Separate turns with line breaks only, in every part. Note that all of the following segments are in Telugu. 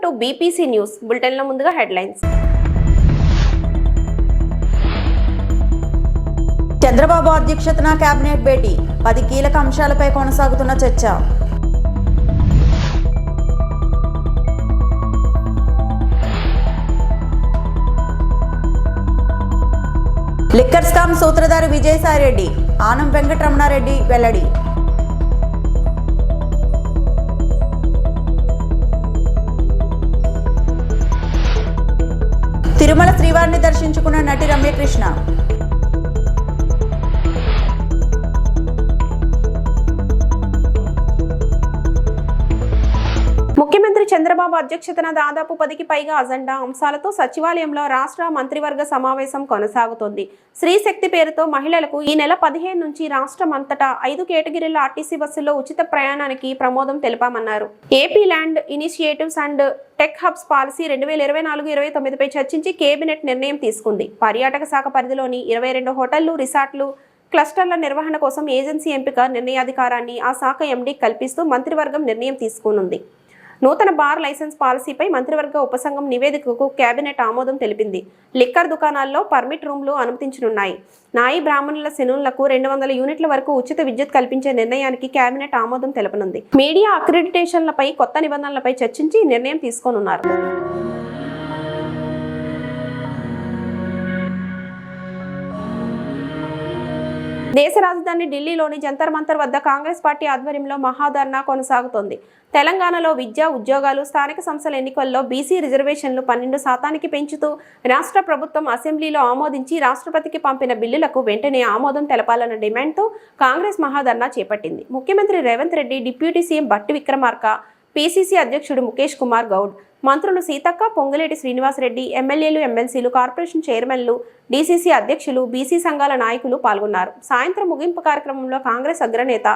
టు బీపీసీ న్యూస్ బులెటిన్ల ముందుగా హెడ్లైన్స్.
చంద్రబాబు అధ్యక్షతన కేబినెట్ భేటీ, 10 కీలక అంశాలపై కొనసాగుతున్న చర్చ. లిక్కర్ స్కామ్ సూత్రధారి విజయసాయిరెడ్డి, ఆనం వెంకటరమణారెడ్డి వెల్లడి. తిరుమల శ్రీవారిని దర్శించుకున్న నటి రమ్యకృష్ణ.
ముఖ్యమంత్రి చంద్రబాబు అధ్యక్షతన దాదాపు 10కి పైగా అజెండా అంశాలతో సచివాలయంలో రాష్ట్ర మంత్రివర్గ సమావేశం కొనసాగుతోంది. స్త్రీ శక్తి పేరుతో మహిళలకు ఈ నెల 15 నుంచి రాష్ట్రం అంతటా 5 కేటగిరీల ఆర్టీసీ బస్సుల్లో ఉచిత ప్రయాణానికి ప్రమోదం తెలిపామన్నారు. AP land initiatives and tech hubs policy 2024-29పై చర్చించి కేబినెట్ నిర్ణయం తీసుకుంది. పర్యాటక శాఖ పరిధిలోని 22 హోటళ్లు, రిసార్ట్లు క్లస్టర్ల నిర్వహణ కోసం ఏజెన్సీ ఎంపిక నిర్ణయాధికారాన్ని ఆ శాఖ ఎండీ కల్పిస్తూ మంత్రివర్గం నిర్ణయం తీసుకునుంది. నూతన బార్ లైసెన్స్ పాలసీపై మంత్రివర్గ ఉపసంఘం నివేదికకు కేబినెట్ ఆమోదం తెలిపింది. లిక్కర్ దుకాణాల్లో పర్మిట్ రూమ్లు అనుమతించనున్నాయి. నాయి బ్రాహ్మణుల సెలూన్లకు 200 యూనిట్ల వరకు ఉచిత విద్యుత్ కల్పించే నిర్ణయానికి కేబినెట్ ఆమోదం తెలపనుంది. మీడియా అక్రిడిటేషన్లపై కొత్త నిబంధనలపై చర్చించి నిర్ణయం తీసుకోనున్నారు. దేశ రాజధాని ఢిల్లీలోని జంతర్ మంతర్ వద్ద కాంగ్రెస్ పార్టీ ఆధ్వర్యంలో మహాధర్నా కొనసాగుతోంది. తెలంగాణలో విద్య, ఉద్యోగాలు, స్థానిక సంస్థల ఎన్నికల్లో బీసీ రిజర్వేషన్లు 12% పెంచుతూ రాష్ట్ర ప్రభుత్వం అసెంబ్లీలో ఆమోదించి రాష్ట్రపతికి పంపిన బిల్లులకు వెంటనే ఆమోదం తెలపాలన్న డిమాండ్తో కాంగ్రెస్ మహాధర్నా చేపట్టింది. ముఖ్యమంత్రి రేవంత్ రెడ్డి, డిప్యూటీ సీఎం బట్టి విక్రమార్క, పీసీసీ అధ్యక్షుడు ముఖేష్ కుమార్ గౌడ్, మంత్రులు సీతక్క, పొంగులేటి శ్రీనివాసరెడ్డి, ఎమ్మెల్యేలు, ఎమ్మెల్సీలు, కార్పొరేషన్ చైర్మన్లు, డీసీసీ అధ్యక్షులు, బీసీ సంఘాల నాయకులు పాల్గొన్నారు. సాయంత్రం ముగింపు కార్యక్రమంలో కాంగ్రెస్ అగ్రనేత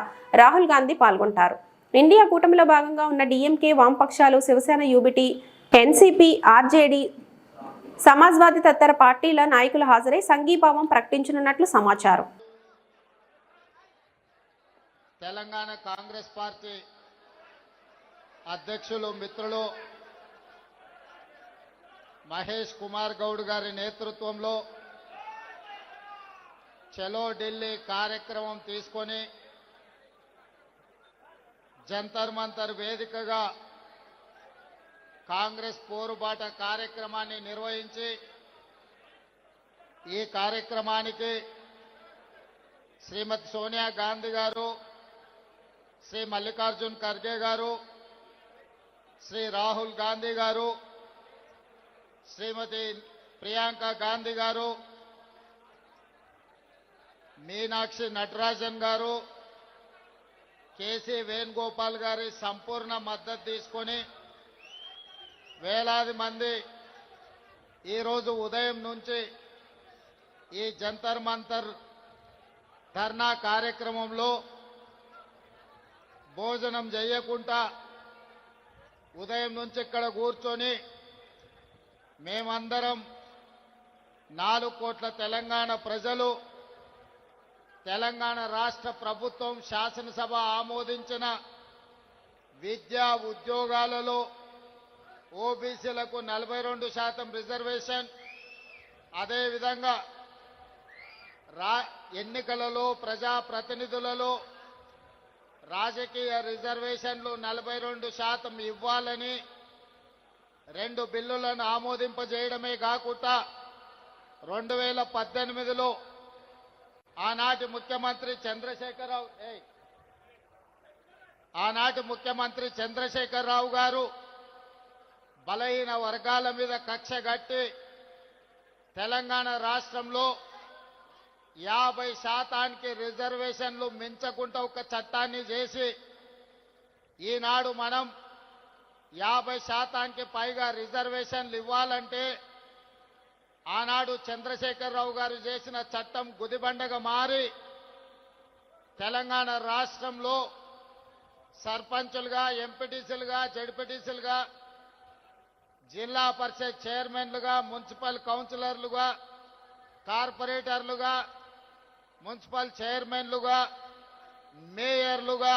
రాహుల్ గాంధీ పాల్గొంటారు. ఇండియా కూటమిలో భాగంగా ఉన్న డీఎంకే, వామపక్షాలు, Shivsena, UBT, NCP, RJD, Samajwadi తదితర పార్టీల నాయకులు హాజరై సంఘీభావం ప్రకటించనున్నట్లు సమాచారం.
తెలంగాణ కాంగ్రెస్ పార్టీ అధ్యక్షులు మిత్రులు మహేష్ కుమార్ గౌడ్ గారి నేతృత్వంలో చలో ఢిల్లీ కార్యక్రమం తీసుకొని జంతర్ మంతర్ వేదికగా కాంగ్రెస్ పోరుబాట కార్యక్రమాన్ని నిర్వహించి ఈ కార్యక్రమానికి శ్రీమతి సోనియా గాంధీ గారు, శ్రీ మల్లికార్జున్ ఖర్గే గారు, శ్రీ రాహుల్ గాంధీ గారు, శ్రీమతి ప్రియాంక గాంధీ గారు, మీనాక్షి నటరాజన్ గారు, కేసీ వేణుగోపాల్ గారి సంపూర్ణ మద్దతు తీసుకొని వేలాది మంది ఈరోజు ఉదయం నుంచి ఈ జంతర్ మంతర్ ధర్నా కార్యక్రమంలో భోజనం చేయకుండా ఉదయం నుంచి ఇక్కడ కూర్చొని మేమందరం 4 కోట్ల తెలంగాణ ప్రజలు, తెలంగాణ రాష్ట్ర ప్రభుత్వం శాసనసభ ఆమోదించిన విద్యా ఉద్యోగాలలో ఓబీసీలకు 42% రిజర్వేషన్, అదేవిధంగా ఎన్నికలలో ప్రజాప్రతినిధులలో రాజకీయ రిజర్వేషన్లు 42% ఇవ్వాలని 2 బిల్లులను ఆమోదింపజేయడమే కాకుండా 2018లో ఆనాటి ముఖ్యమంత్రి చంద్రశేఖరరావు గారు బలహీన వర్గాల మీద కక్ష కట్టి తెలంగాణ రాష్ట్రంలో 50% రిజర్వేషన్లు మించకుండా ఒక చట్టాన్ని చేసి ఈనాడు మనం 50% పైగా రిజర్వేషన్లు ఇవ్వాలంటే ఆనాడు చంద్రశేఖరరావు గారు చేసిన చట్టం గుదిబండగా మారి తెలంగాణ రాష్ట్రంలో సర్పంచులుగా, ఎంపీటీసీలుగా, జడ్పీటీసీలుగా, జిల్లా పరిషత్ చైర్మన్లుగా, మున్సిపల్ కౌన్సిలర్లుగా, కార్పొరేటర్లుగా, మున్సిపల్ చైర్మన్లుగా, మేయర్లుగా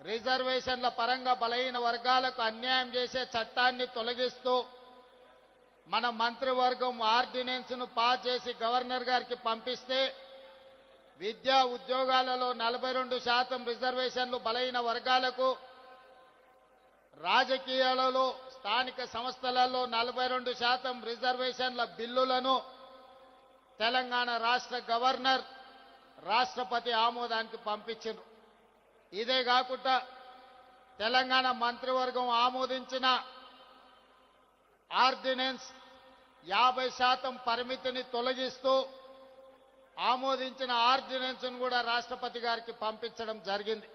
రిజర్వేషన్ల పరంగా బలహీన వర్గాలకు అన్యాయం చేసే చట్టాన్ని తొలగిస్తూ మన మంత్రివర్గం ఆర్డినెన్స్ను పాస్ చేసి గవర్నర్ గారికి పంపిస్తే విద్యా ఉద్యోగాలలో 42% రిజర్వేషన్లు బలహీన వర్గాలకు, రాజకీయాలలో స్థానిక సంస్థలలో 42% రిజర్వేషన్ల బిల్లులను తెలంగాణ రాష్ట్ర గవర్నర్ రాష్ట్రపతి ఆమోదానికి పంపించారు. ఇదే కాకుండా తెలంగాణ మంత్రివర్గం ఆమోదించిన ఆర్డినెన్స్ 50% పరిమితిని తొలగిస్తూ ఆమోదించిన ఆర్డినెన్స్ను కూడా రాష్ట్రపతి గారికి పంపించడం జరిగింది.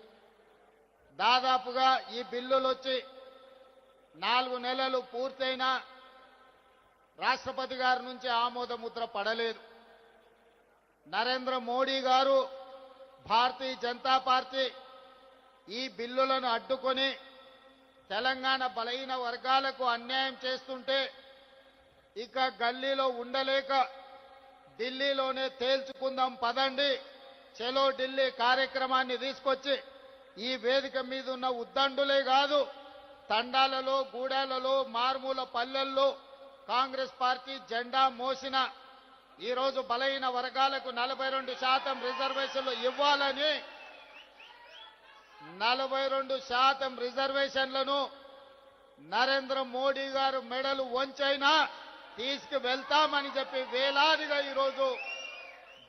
దాదాపుగా ఈ బిల్లులు వచ్చి 4 నెలలు పూర్తయినా రాష్ట్రపతి గారి నుంచి ఆమోద ముద్ర పడలేదు. నరేంద్ర మోడీ గారు, భారతీయ జనతా పార్టీ ఈ బిల్లులను అడ్డుకొని తెలంగాణ బలహీన వర్గాలకు అన్యాయం చేస్తుంటే ఇక గల్లీలో ఉండలేక ఢిల్లీలోనే తేల్చుకుందాం పదండి, చలో ఢిల్లీ కార్యక్రమాన్ని తీసుకొచ్చి ఈ వేదిక మీద ఉన్న ఉద్దండులే కాదు, తండాలలో, గూడాలలో, మారుమూల పల్లెల్లో కాంగ్రెస్ పార్టీ జెండా మోసిన ఈరోజు బలహీన వర్గాలకు 42% రిజర్వేషన్లు ఇవ్వాలని 42% రిజర్వేషన్లను నరేంద్ర మోడీ గారు మెడలు వంచైనా తీసుకువెళ్తామని చెప్పి వేలాదిగా ఈరోజు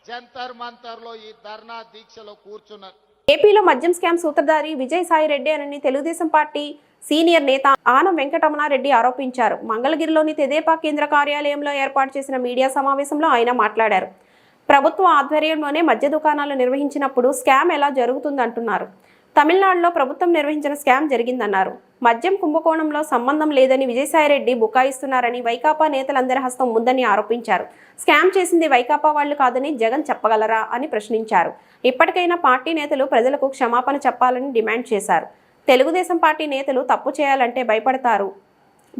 జంతర్ మంతర్లో ఈ ధర్నా దీక్షలో కూర్చున్నారు.
ఏపీలో మద్యం స్కామ్ సూత్రధారి విజయసాయి రెడ్డి అని తెలుగుదేశం పార్టీ సీనియర్ నేత ఆనం వెంకటరమణారెడ్డి ఆరోపించారు. మంగళగిరిలోని తెదేపా కేంద్ర కార్యాలయంలో ఏర్పాటు చేసిన మీడియా సమావేశంలో ఆయన మాట్లాడారు. ప్రభుత్వ ఆధ్వర్యంలోనే మద్య దుకాణాలు నిర్వహించినప్పుడు స్కామ్ ఎలా జరుగుతుందంటున్నారు. తమిళనాడులో ప్రభుత్వం నిర్వహించిన స్కామ్ జరిగిందన్నారు. మద్యం కుంభకోణంలో సంబంధం లేదని విజయసాయిరెడ్డి బుకాయిస్తున్నారని, వైకాపా నేతలందరి హస్తం ఉందని ఆరోపించారు. స్కామ్ చేసింది వైకాపా వాళ్లు కాదని జగన్ చెప్పగలరా అని ప్రశ్నించారు. ఇప్పటికైనా పార్టీ నేతలు ప్రజలకు క్షమాపణ చెప్పాలని డిమాండ్ చేశారు. తెలుగుదేశం పార్టీ నేతలు తప్పు చేయాలంటే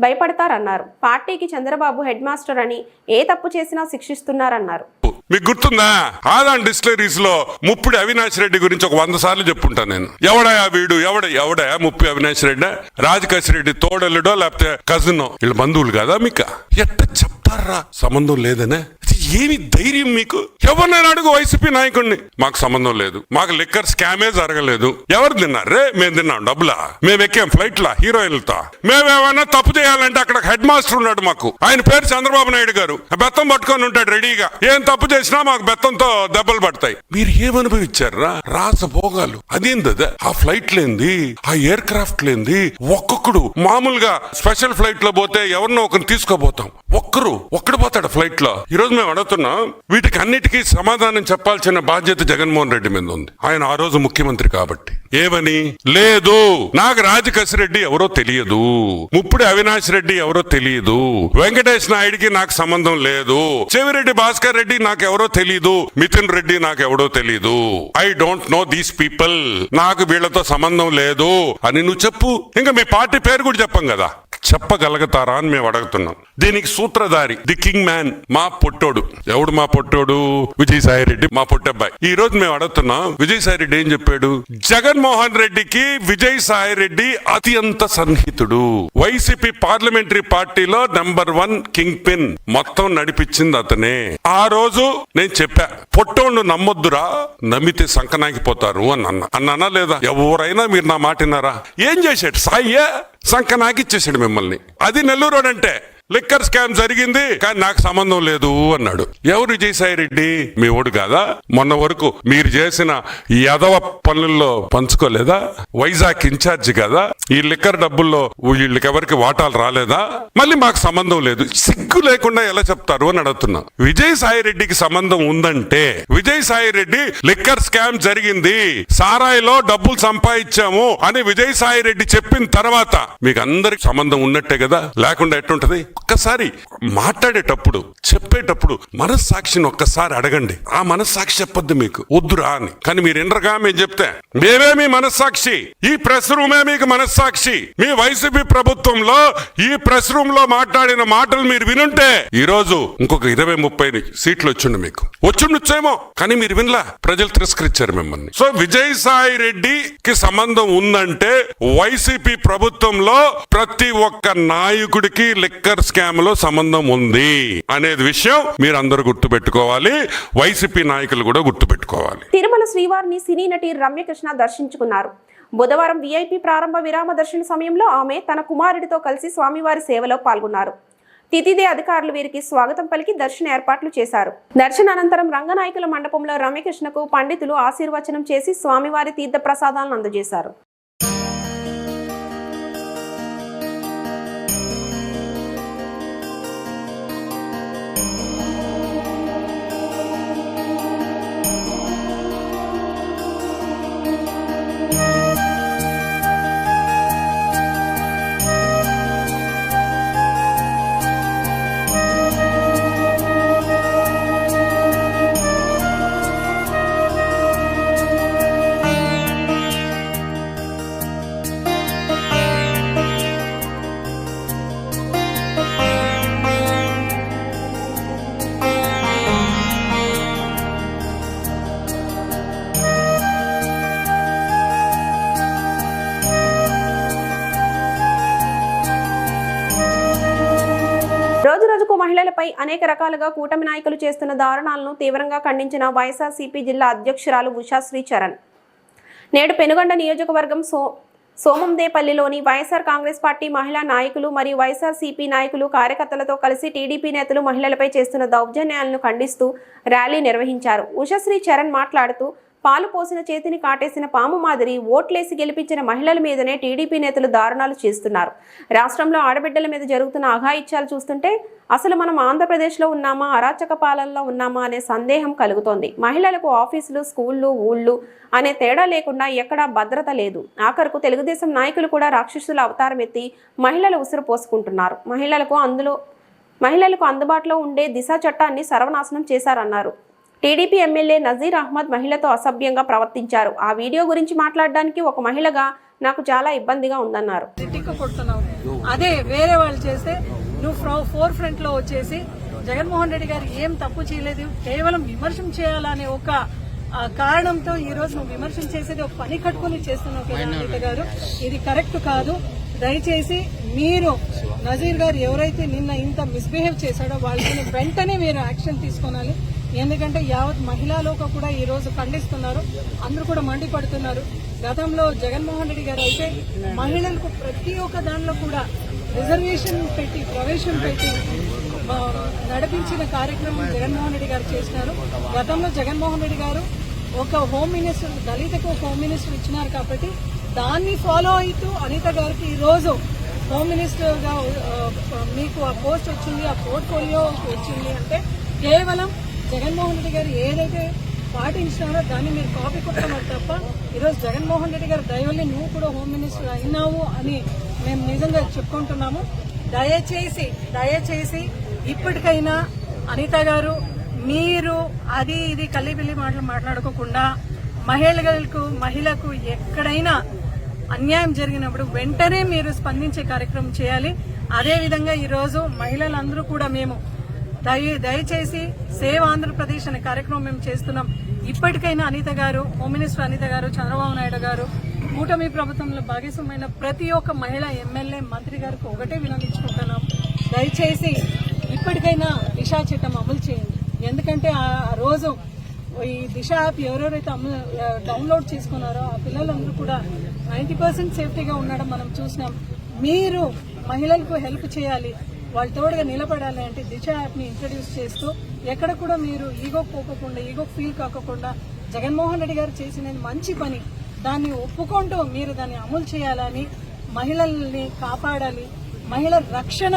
భయపడతారన్నారు. పార్టీకి చంద్రబాబు హెడ్ మాస్టర్ అని ఏ తప్పు చేసినా శిక్షిస్తున్నారన్నారు.
మీకు గుర్తుందా, ఆదాన్ డిస్టిలరీస్ లో ముప్పిడి అవినాష్ రెడ్డి గురించి ఒక 100 సార్లు చెప్పుంటాను నేను. ఎవడయా వీడు, ఎవడయా ముప్పి అవినాష్ రెడ్డి, రాజకేశ్ రెడ్డి తోడల్లుడో లేకపోతే కజినో, వీళ్ళ బంధువులు కదా మీకు? ఎట్ట చెప్తారా సంబంధం లేదనే? ఏమి ధైర్యం మీకు? ఎవరినైనా అడుగు వైసీపీ నాయకుడిని, మాకు సంబంధం లేదు, మాకు లిక్కర్ స్కామే జరగలేదు. ఎవరు తిన్నారే? మేము తిన్నాం డబ్బులా, మేము ఎక్కాం ఫ్లైట్లా హీరోయిన్లతో. మేమేమైనా తప్పు చేయాలంటే అక్కడ హెడ్ మాస్టర్ ఉన్నాడు మాకు, ఆయన పేరు చంద్రబాబు నాయుడు గారు. బెత్తం పట్టుకొని ఉంటాడు రెడీగా, ఏం తప్పు చేసినా మాకు బెత్తంతో దెబ్బలు పడతాయి. మీరు ఏమనుభవించారా? రాసభోగాలు. అదేంది ఆ ఫ్లైట్ లేంది, ఆ ఎయిర్ క్రాఫ్ట్ లేంది. ఒక్కొక్కడు మామూలుగా స్పెషల్ ఫ్లైట్ లో పోతే ఎవరినో ఒకరిని తీసుకోబోతాం, ఒక్కడు పోతాడు ఫ్లైట్ లో. ఈ రోజు మేము అడుగుతున్నాం, వీటికి అన్నిటికీ సమాధానం చెప్పాల్సిన బాధ్యత జగన్మోహన్ రెడ్డి మీద ఉంది. ఆయన ఆ రోజు ముఖ్యమంత్రి కాబట్టి. ఏమని? లేదు, నాకు రాజకేశ్ రెడ్డి ఎవరో తెలియదు, ముప్పిడి అవినాష్ రెడ్డి ఎవరో తెలియదు, వెంకటేష్ నాయుడికి నాకు సంబంధం లేదు, చెవిరెడ్డి భాస్కర్ రెడ్డి నాకు ఎవరో తెలియదు, మిథున్ రెడ్డి నాకు ఎవడో తెలియదు, I don't know these people, నాకు వీళ్లతో సంబంధం లేదు అని నువ్వు చెప్పు. ఇంకా మీ పార్టీ పేరు కూడా చెప్పం కదా, చెప్పగలుగుతారా అని మేము అడుగుతున్నాం. దీనికి సూత్రధారి ది కింగ్ మ్యాన్ మా పొట్టోడు. ఎవడు మా పొట్టోడు? విజయసాయి రెడ్డి, మా పొట్టబ్బాయి. ఈ రోజు మేము అడుగుతున్నాం, విజయసాయి రెడ్డి ఏం చెప్పాడు? జగన్మోహన్ రెడ్డికి విజయసాయి రెడ్డి అత్యంత సన్నిహితుడు, వైసీపీ పార్లమెంటరీ పార్టీలో #1 కింగ్ పిన్, మొత్తం నడిపించింది అతనే. ఆ రోజు నేను చెప్పా, పొట్టోడు నమ్మొద్దురా, నమ్మితే సంకనాగిపోతారు అని అన్నా లేదా? ఎవరైనా మీరు నా మాట విన్నారా? ఏం చేశాడు సాయ్యే? సంకనాగిచ్చేసాడు మిమ్మల్ని. అది నెల్లూరు అంటే లిక్కర్ స్కామ్ జరిగింది కానీ నాకు సంబంధం లేదు అన్నాడు. ఎవరు విజయసాయి రెడ్డి? మీ ఓడు కాదా? మొన్న వరకు మీరు చేసిన యదవ పనుల్లో పంచుకోలేదా? వైజాగ్ ఇన్ఛార్జ్ కదా? ఈ లిక్కర్ డబ్బుల్లో వీళ్ళకి ఎవరికి వాటాలు రాలేదా? మళ్ళీ మాకు సంబంధం లేదు. సిగ్గు లేకుండా ఎలా చెప్తారు అని అడుగుతున్నా. విజయసాయి రెడ్డికి సంబంధం ఉందంటే, విజయసాయి రెడ్డి లిక్కర్ స్కామ్ జరిగింది, సారాయిలో డబ్బులు సంపాదించాము అని విజయసాయి రెడ్డి చెప్పిన తర్వాత మీకు అందరికి సంబంధం ఉన్నట్టే కదా? లేకుండా ఎట్టుంటది? ఒక్కసారి మాట్లాడేటప్పుడు చెప్పేటప్పుడు మనస్సాక్షిని ఒక్కసారి అడగండి. ఆ మనస్సాక్షి చెప్పొద్దు మీకు వద్దురా అని. కానీ మీరు ఇండ్రగా మేము చెప్తే మేమే మీ మనస్సాక్షి, ఈ ప్రెస్ రూమే మీకు మనస్సాక్షి. మీ వైసీపీ ప్రభుత్వంలో ఈ ప్రెస్ రూమ్ లో మాట్లాడిన మాటలు మీరు వినుంటే ఈ రోజు ఇంకొక 20-30 సీట్లు వచ్చుండొచ్చేమో. కానీ మీరు వినలా, ప్రజలు తిరస్కరించారు మిమ్మల్ని. సో విజయసాయి రెడ్డికి సంబంధం ఉందంటే వైసీపీ ప్రభుత్వంలో ప్రతి ఒక్క నాయకుడికి లిక్కర్ స్కామ్ లో సంబంధం ఉంది అనేది విషయం మీరు అందరూ గుర్తుపెట్టుకోవాలి. వైసీపీ నాయకులు కూడా గుర్తుపెట్టుకోవాలి.
తిరుమల శ్రీవారిని సినీ నటి రమ్యకృష్ణ దర్శించుకున్నారు. బుధవారం VIP ప్రారంభ విరామ దర్శన సమయంలో ఆమె తన కుమారుడితో కలిసి స్వామివారి సేవలో పాల్గొన్నారు. తితిదే అధికారులు వీరికి స్వాగతం పలికి దర్శన ఏర్పాట్లు చేశారు. దర్శన అనంతరం రంగనాయకుల మండపంలో రమ్యకృష్ణకు పండితులు ఆశీర్వచనం చేసి స్వామివారి తీర్థ ప్రసాదాలను అందజేశారు. రోజురోజుకు మహిళలపై అనేక రకాలుగా కూటమి నాయకులు చేస్తున్న దారుణాలను తీవ్రంగా ఖండించిన వైఎస్ఆర్సీపీ జిల్లా అధ్యక్షురాలు ఉషాశ్రీ చరణ్ నేడు పెనుగొండ నియోజకవర్గం సోమందేపల్లిలోని వైఎస్ఆర్ కాంగ్రెస్ పార్టీ మహిళా నాయకులు మరియు వైఎస్ఆర్సీపీ నాయకులు కార్యకర్తలతో కలిసి టీడీపీ నేతలు మహిళలపై చేస్తున్న దౌర్జన్యాలను ఖండిస్తూ ర్యాలీ నిర్వహించారు. ఉషాశ్రీ చరణ్ మాట్లాడుతూ పాలు పోసిన చేతిని కాటేసిన పాము మాదిరి ఓట్లేసి గెలిపించిన మహిళల మీదనే టీడీపీ నేతలు దారుణాలు చేస్తున్నారు. రాష్ట్రంలో ఆడబిడ్డల మీద జరుగుతున్న అఘాయిత్యాలు చూస్తుంటే అసలు మనం ఆంధ్రప్రదేశ్లో ఉన్నామా, అరాచక పాలనలో ఉన్నామా అనే సందేహం కలుగుతోంది. మహిళలకు ఆఫీసులు, స్కూళ్ళు, ఊళ్ళు అనే తేడా లేకుండా ఎక్కడా భద్రత లేదు. ఆఖరుకు తెలుగుదేశం నాయకులు కూడా రాక్షసుల అవతారం ఎత్తి మహిళల ఉసురు పోసుకుంటున్నారు. మహిళలకు అందుబాటులో ఉండే దిశ చట్టాన్ని సర్వనాశనం చేశారన్నారు. టీడీపీ ఎమ్మెల్యే నజీర్ అహ్మద్ మహిళతో అసభ్యంగా ప్రవర్తించారు. ఆ వీడియో గురించి మాట్లాడడానికి ఒక మహిళగా నాకు చాలా ఇబ్బందిగా ఉందన్నారు.
అదే వేరే వాళ్ళు చేస్తే నువ్వు ఫోర్ ఫ్రంట్ లో వచ్చేసి జగన్మోహన్ రెడ్డి గారు ఏం తప్పు చేయలేదు, కేవలం విమర్శం చేయాలనే ఒక కారణంతో ఈ రోజు నువ్వు విమర్శం చేసేది ఒక పని కట్టుకుని చేస్తున్నావు కదా అనిత గారు, ఇది కరెక్ట్ కాదు. దయచేసి మీరు నజీర్ గారు ఎవరైతే నిన్న ఇంత మిస్బిహేవ్ చేశాడో వాళ్ళని వెంటనే మీరు యాక్షన్ తీసుకోవాలి. ఎందుకంటే యావత్ మహిళా లోక కూడా ఈ రోజు ఖండిస్తున్నారు, అందరూ కూడా మండిపడుతున్నారు. గతంలో జగన్మోహన్ రెడ్డి గారు అయితే మహిళలకు ప్రతి ఒక్క దానిలో కూడా రిజర్వేషన్ పెట్టి ప్రవేశం పెట్టి నడిపించిన కార్యక్రమం జగన్మోహన్ రెడ్డి గారు చేసినారు. గతంలో జగన్మోహన్ రెడ్డి గారు ఒక హోమ్ మినిస్టర్, దళితకు ఒక హోమ్ మినిస్టర్ ఇచ్చినారు కాబట్టి దాన్ని ఫాలో అవుతూ అనిత గారికి ఈ రోజు హోమ్ మినిస్టర్ గా మీకు ఆ పోస్ట్ వచ్చింది, ఆ పోర్ట్ఫోలియో వచ్చింది అంటే కేవలం జగన్మోహన్ రెడ్డి గారు ఏదైతే పాటించినారో దాన్ని మీరు కాపీ కొట్టమని తప్ప ఈరోజు జగన్మోహన్ రెడ్డి గారు దయవల్లి నువ్వు కూడా హోమ్ మినిస్టర్ అయినావు అని మేము నిజంగా చెప్పుకుంటున్నాము. దయచేసి ఇప్పటికైనా అనిత గారు మీరు అది ఇది కల్లిబిల్లి మాటలు మాట్లాడుకోకుండా మహిళకు ఎక్కడైనా అన్యాయం జరిగినప్పుడు వెంటనే మీరు స్పందించే కార్యక్రమం చేయాలి. అదేవిధంగా ఈరోజు మహిళలందరూ కూడా మేము దయచేసి సేవ్ ఆంధ్రప్రదేశ్ అనే కార్యక్రమం మేము చేస్తున్నాం. ఇప్పటికైనా అనిత గారు, హోమ్ మినిస్టర్ అనిత గారు, చంద్రబాబు నాయుడు గారు, కూటమి ప్రభుత్వంలో భాగస్వామైన ప్రతి ఒక్క మహిళ ఎమ్మెల్యే, మంత్రి గారికి ఒకటే వినవించుకుంటున్నాం. దయచేసి ఇప్పటికైనా దిశ చట్టం అమలు చేయండి. ఎందుకంటే ఆ రోజు ఈ దిశ యాప్ ఎవరెవరైతే డౌన్లోడ్ చేసుకున్నారో ఆ పిల్లలందరూ కూడా 90% సేఫ్టీగా ఉండడం మనం చూసినాం. మీరు మహిళలకు హెల్ప్ చేయాలి, వాళ్ళ తోడుగా నిలబడాలి అంటే దిశ యాప్ ని ఇంట్రడ్యూస్ చేస్తూ ఎక్కడ కూడా మీరు ఈగో పోకుండా, ఈగో ఫీల్ కాకుండా జగన్మోహన్ రెడ్డి గారు చేసిన మంచి పని దాన్ని ఒప్పుకుంటూ మీరు దాన్ని అమలు చేయాలని, మహిళల్ని కాపాడాలి. మహిళల రక్షణ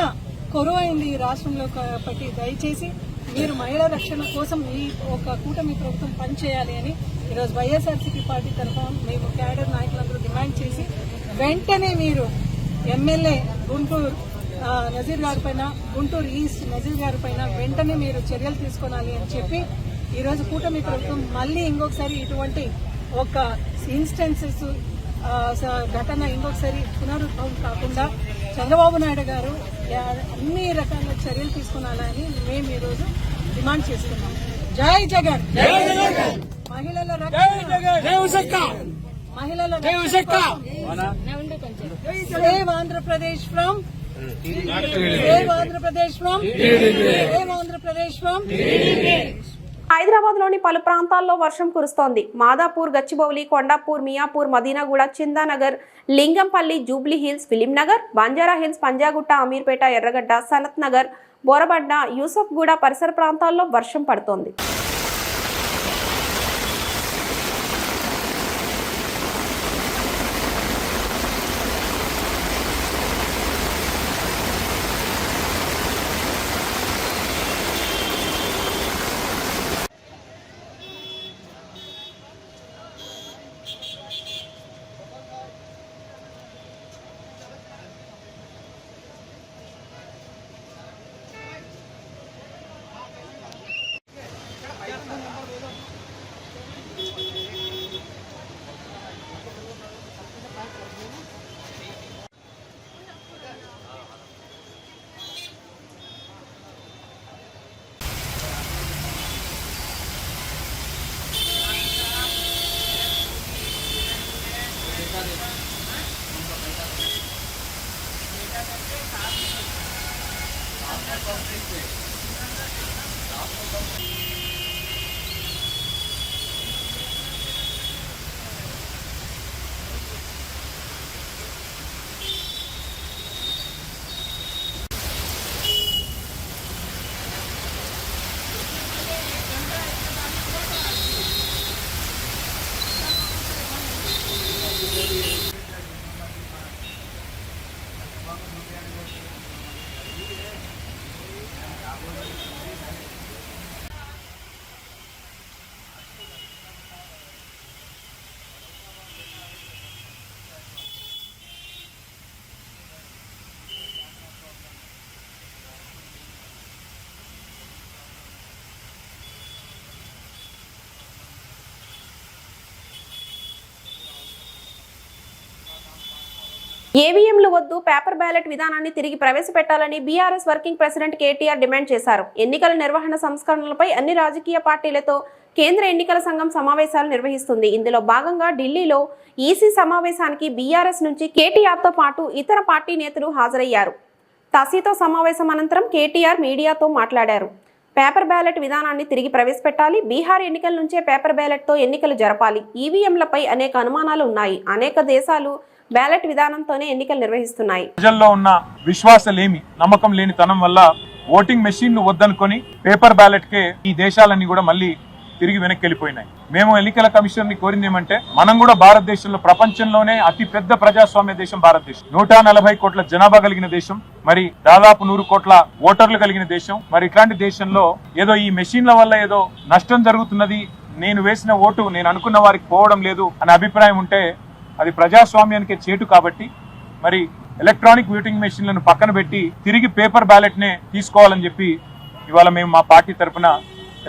కొరవైంది ఈ రాష్ట్రంలో పట్టి దయచేసి మీరు మహిళా రక్షణ కోసం ఈ ఒక కూటమి ప్రభుత్వం పనిచేయాలి అని ఈరోజు వైఎస్ఆర్సీపీ పార్టీ తరఫున మేము క్యాడర్ నాయకులందరూ డిమాండ్ చేసి వెంటనే మీరు ఎమ్మెల్యే గుంటూరు నజీర్ గారి పైన, గుంటూరు ఈస్ట్ నజీర్ గారి పైన వెంటనే మీరు చర్యలు తీసుకోవాలి అని చెప్పి ఈరోజు కూటమి ప్రభుత్వం మళ్ళీ ఇంకొకసారి ఇటువంటి ఒక ఇన్స్టెన్సెస్ ఘటన ఇంకొకసారి పునరుద్భవం కాకుండా చంద్రబాబు నాయుడు గారు అన్ని రకాల చర్యలు తీసుకోవాలని మేము ఈరోజు డిమాండ్ చేస్తున్నాం. జై జగన్, మహిళల సేవ్ ఆంధ్రప్రదేశ్ ఫ్రమ్
హైదరాబాద్ లోని పలు ప్రాంతాల్లో వర్షం కురుస్తోంది. Madhapur, Gachibowli, Kondapur, Miyapur, Madinaguda, Chandanagar, Lingampally, Jubilee Hills, Film Nagar, Banjara Hills, Panjagutta, Ameerpet, Erragadda, Sanath Nagar, Borabanda, Yousufguda పరిసర ప్రాంతాల్లో వర్షం పడుతోంది. ఏవీఎంలు వద్దు, పేపర్ బ్యాలెట్ విధానాన్ని తిరిగి ప్రవేశపెట్టాలని BRS working president KTR demand చేశారు. ఎన్నికల నిర్వహణ సంస్కరణలపై అన్ని రాజకీయ పార్టీలతో కేంద్ర ఎన్నికల సంఘం సమావేశాలు నిర్వహిస్తుంది. ఇందులో భాగంగా ఢిల్లీలో ఈసీ సమావేశానికి బీఆర్ఎస్ నుంచి కేటీఆర్తో పాటు ఇతర పార్టీ నేతలు హాజరయ్యారు. తసీతో సమావేశం అనంతరం కేటీఆర్ మీడియాతో మాట్లాడారు. పేపర్ బ్యాలెట్ విధానాన్ని తిరిగి ప్రవేశపెట్టాలి, బీహార్ ఎన్నికల నుంచే పేపర్ బ్యాలెట్తో ఎన్నికలు జరపాలి, ఈవీఎంలపై అనేక అనుమానాలు ఉన్నాయి, అనేక దేశాలు బ్యాలెట్ విధానంతోనే ఎన్నికలు నిర్వహిస్తున్నాయి.
ప్రజల్లో ఉన్న విశ్వాసలేమి, నమ్మకం లేని తనం వల్ల ఓటింగ్ మెషిన్లు వద్దనుకొని పేపర్ బ్యాలెట్ కే ఈ దేశాలన్నీ కూడా మళ్ళీ తిరిగి వెనక్కి వెళ్ళిపోయినాయి. మేము ఎన్నికల కమిషన్ ని కోరింది ఏమంటే, మనం కూడా భారతదేశంలో ప్రపంచంలోనే అతి పెద్ద ప్రజాస్వామ్య దేశం భారతదేశం. 140 కోట్ల జనాభా కలిగిన దేశం, మరి దాదాపు 100 కోట్ల ఓటర్లు కలిగిన దేశం. మరి ఇట్లాంటి దేశంలో ఏదో ఈ మెషిన్ల వల్ల ఏదో నష్టం జరుగుతున్నది, నేను వేసిన ఓటు నేను అనుకున్న వారికి పోవడం లేదు అనే అభిప్రాయం ఉంటే అది ప్రజాస్వామ్యానికి చేటు. కాబట్టి మరి ఎలక్ట్రానిక్ ఓటింగ్ మెషిన్లను పక్కన పెట్టి తిరిగి పేపర్ బ్యాలెట్ నే తీసుకోవాలని చెప్పి ఇవాళ మేము మా పార్టీ తరఫున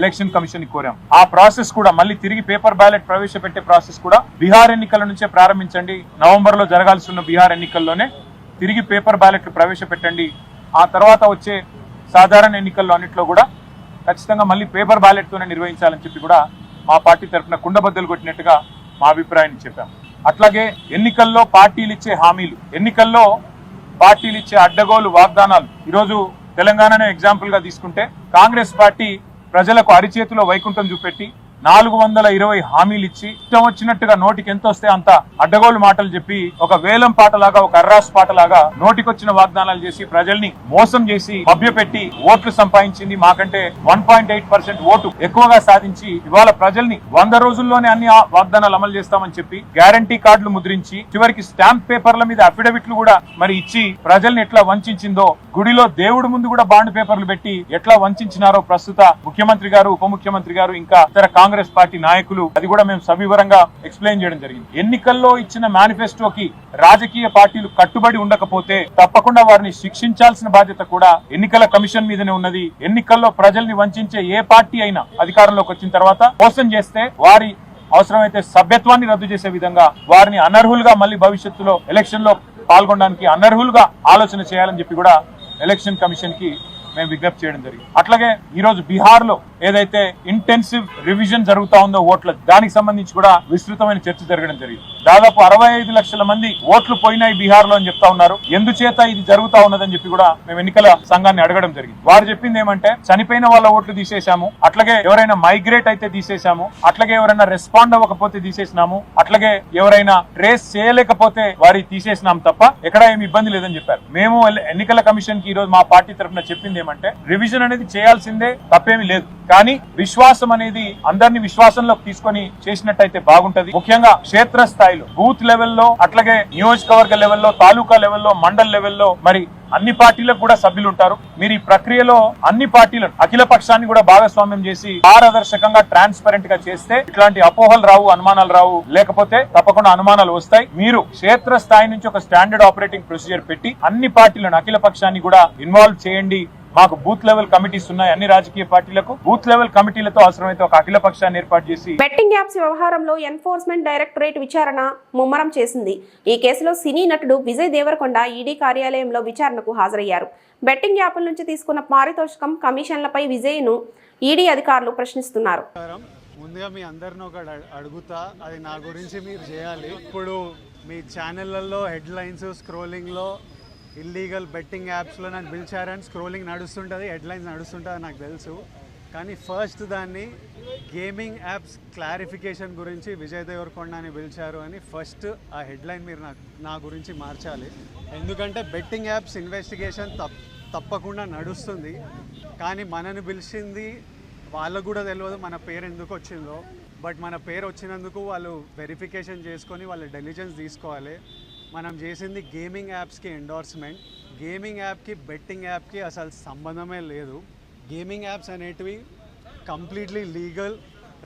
ఎలక్షన్ కమిషన్ ని కోరాం. ఆ ప్రాసెస్ కూడా మళ్ళీ తిరిగి పేపర్ బ్యాలెట్ ప్రవేశపెట్టే ప్రాసెస్ కూడా బీహార్ ఎన్నికల నుంచే ప్రారంభించండి. నవంబర్ లో జరగాల్సి ఉన్న బీహార్ ఎన్నికల్లోనే తిరిగి పేపర్ బ్యాలెట్ ప్రవేశపెట్టండి. ఆ తర్వాత వచ్చే సాధారణ ఎన్నికల్లో అన్నింటిలో కూడా ఖచ్చితంగా మళ్ళీ పేపర్ బ్యాలెట్ తోనే నిర్వహించాలని చెప్పి కూడా మా పార్టీ తరఫున కుండబద్దలు కొట్టినట్టుగా మా అభిప్రాయాన్ని చెప్పాం. అట్లాగే ఎన్నికల్లో పార్టీలు ఇచ్చే హామీలు, ఎన్నికల్లో పార్టీలు ఇచ్చే అడ్డగోలు వాగ్దానాలు. ఈరోజు తెలంగాణనే ఎగ్జాంపుల్ గా తీసుకుంటే కాంగ్రెస్ పార్టీ ప్రజలకు అరిచేతిలో వైకుంఠం చూపెట్టి 420 హామీలు ఇచ్చి ఇష్టం వచ్చినట్టుగా నోటికి ఎంత వస్తే అంత అడ్డగోలు మాటలు చెప్పి ఒక వేలం పాటలాగా, ఒక అర్రాస్ పాటలాగా నోటికొచ్చిన వాగ్దానాలు చేసి ప్రజల్ని మోసం చేసి మభ్యపెట్టి ఓట్లు సంపాదించింది. మాకంటే 1.8% ఓటు ఎక్కువగా సాధించి ఇవాళ ప్రజల్ని 100 రోజుల్లోనే అన్ని వాగ్దానాలు అమలు చేస్తామని చెప్పి గ్యారంటీ కార్డులు ముద్రించి చివరికి స్టాంప్ పేపర్ల మీద అఫిడవిట్లు కూడా మరి ఇచ్చి ప్రజల్ని ఎట్లా వంచిందో, గుడిలో దేవుడి ముందు కూడా బాండ్ పేపర్లు పెట్టి ఎట్లా వంచినారో ప్రస్తుత ముఖ్యమంత్రి గారు, ఉప ముఖ్యమంత్రి గారు, ఇంకా ఇతర కాంగ్రెస్ కాంగ్రెస్ పార్టీ నాయకులు అది కూడా మేము సవివరంగా ఎక్స్ప్లెయిన్ చేయడం జరిగింది. ఎన్నికల్లో ఇచ్చిన మేనిఫెస్టోకి రాజకీయ పార్టీలు కట్టుబడి ఉండకపోతే తప్పకుండా వారిని శిక్షించాల్సిన బాధ్యత కూడా ఎన్నికల కమిషన్ మీదనే ఉన్నది. ఎన్నికల్లో ప్రజల్ని వంచే ఏ పార్టీ అయినా అధికారంలోకి వచ్చిన తర్వాత మోసం చేస్తే వారి అవసరమైతే సభ్యత్వాన్ని రద్దు చేసే విధంగా వారిని అనర్హులుగా మళ్ళీ భవిష్యత్తులో ఎలక్షన్ లో పాల్గొనడానికి అనర్హులుగా ఆలోచన చేయాలని చెప్పి కూడా ఎలక్షన్ కమిషన్ కి మేము విజ్ఞప్తి చేయడం జరిగింది. అట్లాగే ఈ రోజు బీహార్ లో ఏదైతే ఇంటెన్సివ్ రివిజన్ జరుగుతా ఉందో ఓట్ల దానికి సంబంధించి కూడా విస్తృతమైన చర్చ జరగడం జరిగింది. దాదాపు 65 లక్షల మంది ఓట్లు పోయినాయి బీహార్ లో అని చెప్తా ఉన్నారు. ఎందుచేత ఇది జరుగుతా ఉన్నదని చెప్పి కూడా మేము ఎన్నికల సంఘాన్ని అడగడం జరిగింది. వారు చెప్పింది ఏమంటే చనిపోయిన వాళ్ళ ఓట్లు తీసేశాము, అట్లాగే ఎవరైనా మైగ్రేట్ అయితే తీసేశాము, అట్లాగే ఎవరైనా రెస్పాండ్ అవ్వకపోతే తీసేసినాము, అట్లాగే ఎవరైనా ట్రేస్ చేయలేకపోతే వారి తీసేసినాం తప్ప ఎక్కడ ఏమి ఇబ్బంది లేదని చెప్పారు. మేము ఎన్నికల కమిషన్ కి ఈ రోజు మా పార్టీ తరఫున చెప్పింది ఏమంటే రివిజన్ అనేది చేయాల్సిందే, తప్పేమీ లేదు. కానీ విశ్వాసం అనేది అందరినీ విశ్వాసంలోకి తీసుకొని చేసినట్టయితే బాగుంటది. ముఖ్యంగా క్షేత్ర స్థాయిలో బూత్ లెవెల్లో, అట్లాగే నియోజకవర్గ లెవెల్లో, తాలూకా లెవెల్లో, మండల్ లెవెల్లో మరి అన్ని పార్టీలకు కూడా సభ్యులు ఉంటారు. మీరు ఈ ప్రక్రియలో అన్ని పార్టీలను అఖిల పక్షాన్ని కూడా భాగస్వామ్యం చేసి పారదర్శకంగా ట్రాన్స్పరెంట్ గా చేస్తే ఇట్లాంటి అపోహలు రావు, అనుమానాలు రావు. లేకపోతే తప్పకుండా అనుమానాలు వస్తాయి. మీరు క్షేత్ర స్థాయి నుంచి ఒక స్టాండర్డ్ ఆపరేటింగ్ ప్రొసీజర్ పెట్టి అన్ని పార్టీలను అఖిల పక్షాన్ని కూడా ఇన్వాల్వ్ చేయండి. మాకు బూత్ లెవెల్ కమిటీస్ ఉన్నాయి. అన్ని రాజకీయ పార్టీలకు బూత్ లెవెల్ కమిటీలతో అవసరమైతే ఒక అఖిల పక్షాన్ని ఏర్పాటు చేసి
బెట్టింగ్ యాప్స్ వ్యవహారంలో ఎన్ఫోర్స్మెంట్ డైరెక్టరేట్ విచారణ ముమ్మరం చేసింది. ఈ కేసులో సినీ నటుడు విజయ్ దేవరకొండ ఈడీ కార్యాలయంలో విచారణకు హాజరయ్యారు. బెట్టింగ్ యాప్ల నుంచి తీసుకున్న పారితోషికం కమిషన్లపై విజయ్ను ఈడీ అధికారులు ప్రశ్నిస్తున్నారు.
ముందుగా మీ అందరిని ఒకటి అడుగుతా, అది నా గురించి మీరు చేయాలి. ఇప్పుడు మీ ఛానళ్లలో హెడ్లైన్స్ స్క్రోలింగ్లో ఇల్లీగల్ బెట్టింగ్ యాప్స్లో నన్ను పిలిచారని స్క్రోలింగ్ నడుస్తుంటుంది, హెడ్లైన్స్ నడుస్తుంటుంది నాకు తెలుసు. కానీ ఫస్ట్ దాన్ని గేమింగ్ యాప్స్ క్లారిఫికేషన్ గురించి విజయ్ దేవరకొండ అని పిలిచారు అని ఫస్ట్ ఆ హెడ్లైన్ మీరు నా గురించి మార్చాలి. ఎందుకంటే బెట్టింగ్ యాప్స్ ఇన్వెస్టిగేషన్ తప్పకుండా నడుస్తుంది. కానీ మనని పిలిచింది వాళ్ళకు కూడా తెలియదు మన పేరు ఎందుకు వచ్చిందో. బట్ మన పేరు వచ్చినందుకు వాళ్ళు వెరిఫికేషన్ చేసుకొని వాళ్ళ డెలిజెన్స్ తీసుకోవాలి. మనం చేసింది గేమింగ్ యాప్స్కి ఎండోర్స్మెంట్. గేమింగ్ యాప్కి బెట్టింగ్ యాప్కి అసలు సంబంధమే లేదు. గేమింగ్ యాప్స్ అనేటివి completely legal,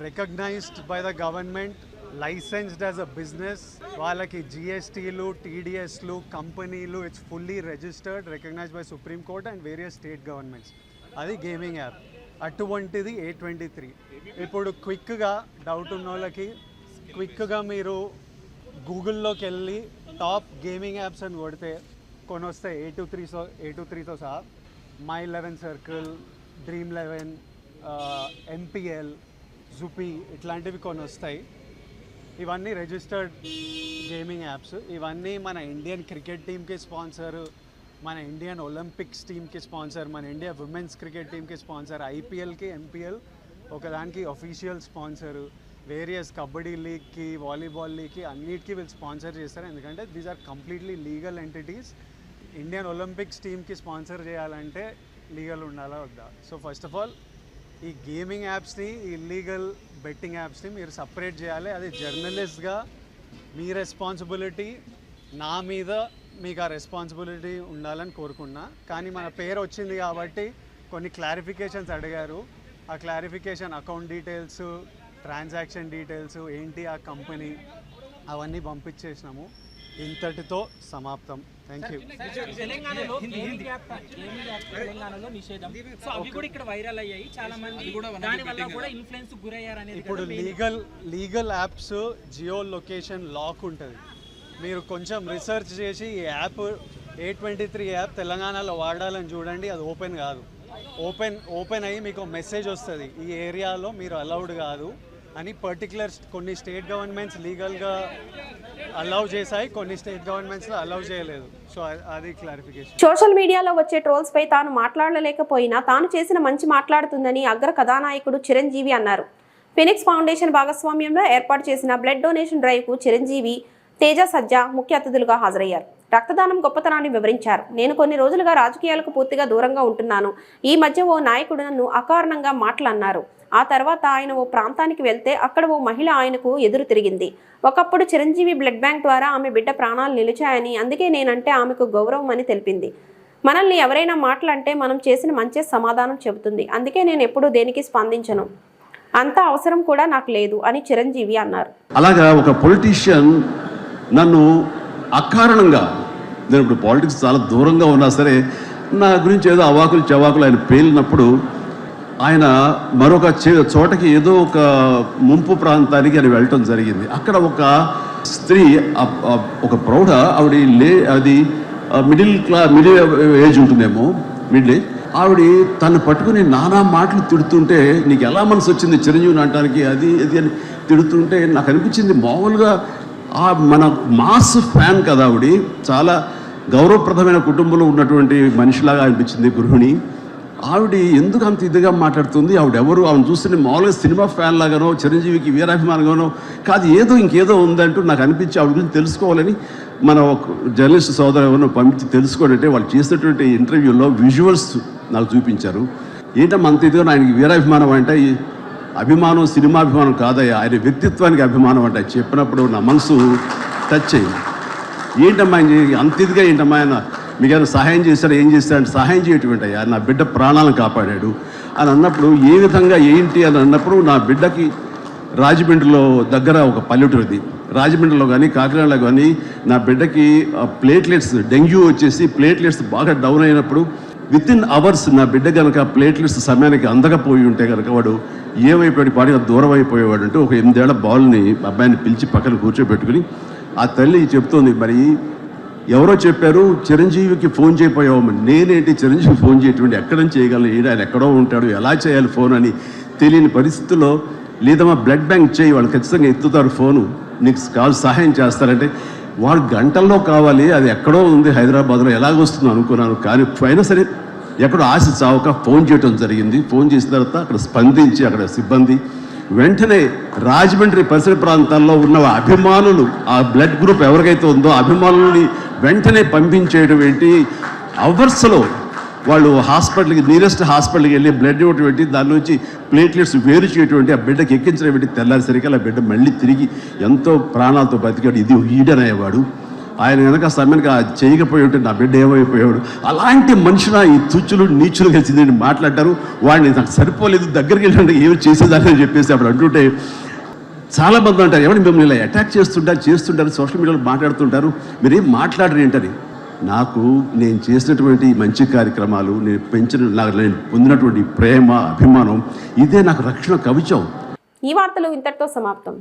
recognised by the government, licensed as a business. వాళ్ళకి జిఎస్టీలు, టీడీఎస్లు, కంపెనీలు, it's fully registered, recognised by supreme court and various state governments. అది గేమింగ్ యాప్. అటువంటిది A23. ఇప్పుడు క్విక్గా డౌట్ ఉన్న వాళ్ళకి క్విక్గా మీరు గూగుల్లోకి వెళ్ళి టాప్ గేమింగ్ యాప్స్ అని కొడితే కొన్ని వస్తాయి. A23తో సహా My11 సర్కిల్, Dream11, MPL, జుపీ ఇట్లాంటివి కొన్ని వస్తాయి. ఇవన్నీ రిజిస్టర్డ్ గేమింగ్ యాప్స్. ఇవన్నీ మన ఇండియన్ క్రికెట్ టీమ్కి స్పాన్సర్, మన ఇండియన్ ఒలింపిక్స్ టీమ్కి స్పాన్సర్, మన ఇండియా ఉమెన్స్ క్రికెట్ టీమ్కి స్పాన్సర్, IPLకి MPL ఒకదానికి అఫీషియల్ స్పాన్సరు, వేరియస్ కబడ్డీ లీగ్కి, వాలీబాల్ లీగ్కి అన్నిటికీ వీళ్ళు స్పాన్సర్ చేస్తారు. ఎందుకంటే these are completely legal entities. Indian Olympics టీమ్కి స్పాన్సర్ చేయాలంటే లీగల్ ఉండాలా వద్దా? సో ఫస్ట్ ఆఫ్ ఆల్ ఈ గేమింగ్ యాప్స్ని, ఈ ఇల్లీగల్ బెట్టింగ్ యాప్స్ని మీరు సపరేట్ చేయాలి. అది జర్నలిస్ట్గా మీ రెస్పాన్సిబిలిటీ. నా మీద మీకు ఆ రెస్పాన్సిబిలిటీ ఉండాలని కోరుకున్నా. కానీ మన పేరు వచ్చింది కాబట్టి కొన్ని క్లారిఫికేషన్స్ అడిగారు. ఆ clarification account details, transaction details ఏంటి ఆ కంపెనీ అవన్నీ పంపించేసినాము. ఇంతటితో సమాప్తం. Thank you.
తెలంగాణలో నిషేధం, సో అవి కూడా ఇక్కడ వైరల్ అయ్యాయి. చాలా మంది దాని వల్ల కూడా ఇన్ఫ్లుయెన్స్ గురయ్యారు అనేది.
ఇప్పుడు legal apps geo location lock ఉంటుంది. మీరు కొంచెం రీసెర్చ్ చేసి ఈ యాప్ A23 యాప్ తెలంగాణలో వాడాలని చూడండి. అది ఓపెన్ కాదు. ఓపెన్ అయ్యి మీకు మెసేజ్ వస్తుంది, ఈ ఏరియాలో మీరు అలౌడ్ కాదు అని. పర్టికులర్ కొన్ని స్టేట్ గవర్నమెంట్స్ లీగల్గా అలౌ చేశాయి, కొన్ని స్టేట్ గవర్నమెంట్స్లో అలౌ చేయలేదు. సో అది క్లారిఫికేషన్.
సోషల్ మీడియాలో వచ్చే ట్రోల్స్ పై తాను మాట్లాడలేకపోయినా తాను చేసిన మంచి మాట్లాడుతుందని అగ్ర కథానాయకుడు చిరంజీవి అన్నారు. ఫినిక్స్ ఫౌండేషన్ భాగస్వామ్యంలో ఏర్పాటు చేసిన బ్లడ్ డొనేషన్ డ్రైవ్ కు చిరంజీవి, తేజ సజ్జా ముఖ్య అతిథులుగా హాజరయ్యారు. రక్తదానం గొప్పతనాన్ని వివరించారు. నేను కొన్ని రోజులుగా రాజకీయాలకు పూర్తిగా దూరంగా ఉంటున్నాను. ఈ మధ్య ఓ నాయకుడు నన్ను అకారణంగా మాటలన్నారు. ఆ తర్వాత ఆయన ఓ ప్రాంతానికి వెళ్తే అక్కడ ఓ మహిళ ఆయనకు ఎదురు తిరిగింది. ఒకప్పుడు చిరంజీవి బ్లడ్ బ్యాంక్ ద్వారా ఆమె బిడ్డ ప్రాణాలు నిలిచాయని, అందుకే నేనంటే ఆమెకు గౌరవం అని తెలిపింది. మనల్ని ఎవరైనా మాటలంటే మనం చేసిన మంచి సమాధానం చెబుతుంది. అందుకే నేను ఎప్పుడూ దేనికి స్పందించను. అంత అవసరం కూడా నాకు లేదు అని చిరంజీవి అన్నారు.
అలాగా ఒక పొలిటీషియన్ నన్ను అకారణంగా, నేను ఇప్పుడు పాలిటిక్స్ చాలా దూరంగా ఉన్నా సరే నా గురించి ఏదో అవాకులు చవాకులు ఆయన పేలినప్పుడు ఆయన మరొక చోటకి ఏదో ఒక ముంపు ప్రాంతానికి ఆయన వెళ్ళటం జరిగింది. అక్కడ ఒక స్త్రీ, ఒక ప్రౌఢ ఆవిడ అది మిడిల్ ఏజ్ ఉంటుందేమో, మిడిల్ ఏజ్. ఆవిడ తను పట్టుకుని నానా మాటలు తిడుతుంటే, నీకు ఎలా మనసు వచ్చింది చిరంజీవిని అనడానికి, అది అని తిడుతుంటే నాకు అనిపించింది మామూలుగా మన మాస్ ఫ్యాన్ కదా ఆవిడ, చాలా గౌరవప్రదమైన కుటుంబంలో ఉన్నటువంటి మనిషిలాగా అనిపించింది గృహిణి. ఆవిడ ఎందుకు అంత ఇదిగా మాట్లాడుతుంది, ఆవిడెవరు, ఆవిడ చూస్తే మామూలుగా సినిమా ఫ్యాన్ లాగానో చిరంజీవికి వీరాభిమానంగానో కాదు, ఇంకేదో ఉందంటూ నాకు అనిపించి ఆవిడ గురించి తెలుసుకోవాలని మన ఒక జర్నలిస్ట్ సోదరు ఎవరినో పంపించి తెలుసుకోవాలంటే వాళ్ళు చేసినటువంటి ఇంటర్వ్యూలో విజువల్స్ నాకు చూపించారు. ఏంటమ్మా అంత ఇదిగా, ఆయనకి వీరాభిమానం అంటే అభిమానం సినిమాభిమానం కాదయ్యా, ఆయన వ్యక్తిత్వానికి అభిమానం అంటే చెప్పినప్పుడు నా మనసు టచ్ అయింది. ఏంటమ్మా అంత ఇదిగా, ఏంటమ్మా ఆయన మీకు ఏమైనా సహాయం చేశారు, ఏం చేశారంటే సహాయం చేయటువంటి అయ్యా, నా బిడ్డ ప్రాణాలను కాపాడాడు అని అన్నప్పుడు, ఏ విధంగా ఏంటి అని అన్నప్పుడు, నా బిడ్డకి రాజమండ్రిలో దగ్గర ఒక పల్లెటూరుది, రాజమండ్రిలో కానీ కాకినాడలో కానీ నా బిడ్డకి ప్లేట్లెట్స్, డెంగ్యూ వచ్చేసి ప్లేట్లెట్స్ బాగా డౌన్ అయినప్పుడు వితిన్ అవర్స్ నా బిడ్డ కనుక ప్లేట్లెట్స్ సమయానికి అందకపోయి ఉంటే కనుక వాడు ఏమైపోయాడు, పాడిగా దూరం అయిపోయేవాడు. అంటే ఒక 8 ఏళ్ల బాల్ని అబ్బాయిని పిలిచి పక్కన కూర్చోబెట్టుకుని ఆ తల్లి చెప్తోంది, మరి ఎవరో చెప్పారు చిరంజీవికి ఫోన్ చేయపోయావు, నేనేంటి చిరంజీవి ఫోన్ చేయటువంటి, ఎక్కడ నుంచి చేయగలను, ఆయన ఎక్కడో ఉంటాడు, ఎలా చేయాలి ఫోన్ అని తెలియని పరిస్థితుల్లో, లేదమ్మా బ్లడ్ బ్యాంక్ చేయి, వాళ్ళు ఖచ్చితంగా ఎత్తుతారు ఫోను, నీకు కాల్ సహాయం చేస్తారంటే వాళ్ళు గంటల్లో కావాలి, అది ఎక్కడో ఉంది హైదరాబాద్లో, ఎలాగొస్తుందో అనుకున్నాను. కానీ అయినా సరే ఎక్కడో ఆశ చావక ఫోన్ చేయడం జరిగింది. ఫోన్ చేసిన తర్వాత అక్కడ స్పందించి అక్కడ సిబ్బంది వెంటనే రాజమండ్రి పరిసర ప్రాంతాల్లో ఉన్న అభిమానులు, ఆ బ్లడ్ గ్రూప్ ఎవరికైతే ఉందో అభిమానుల్ని వెంటనే పంపించేయడం ఏంటి, అవర్స్లో వాళ్ళు హాస్పిటల్కి, నియరెస్ట్ హాస్పిటల్కి వెళ్ళి బ్లడ్ ఇవ్వటం ఏంటి, దాని నుంచి ప్లేట్లెట్స్ వేరు చేయటువంటి, ఆ బిడ్డకి ఎక్కించడం ఏంటి, తెల్లారిసరికి ఆ బిడ్డ మళ్ళీ తిరిగి ఎంతో ప్రాణాలతో బతికాడు. ఇది ఈడనయ్యేవాడు. ఆయన కనుక సమయానికి చేయకపోయి ఉంటే నా బిడ్డ ఏమైపోయాడు. అలాంటి మనుషుల ఈ తుచ్చులు నీచులు కలిసి మాట్లాడారు. వాడిని నాకు సరిపోలేదు, దగ్గరికి వెళ్ళి ఏమి చేసేదాన్ని చెప్పేసి అప్పుడు అంటుంటే చాలామంది అంటారు, ఎవరు మిమ్మల్ని ఇలా అటాక్ చేస్తుంటారు సోషల్ మీడియాలో మాట్లాడుతుంటారు, మీరేం మాట్లాడరు ఏంటని. నాకు నేను చేసినటువంటి మంచి కార్యక్రమాలు, నేను పొందినటువంటి ప్రేమ, అభిమానం, ఇదే నాకు రక్షణ కవచం.
ఈ వార్తలు ఇంతటితో సమాప్తం.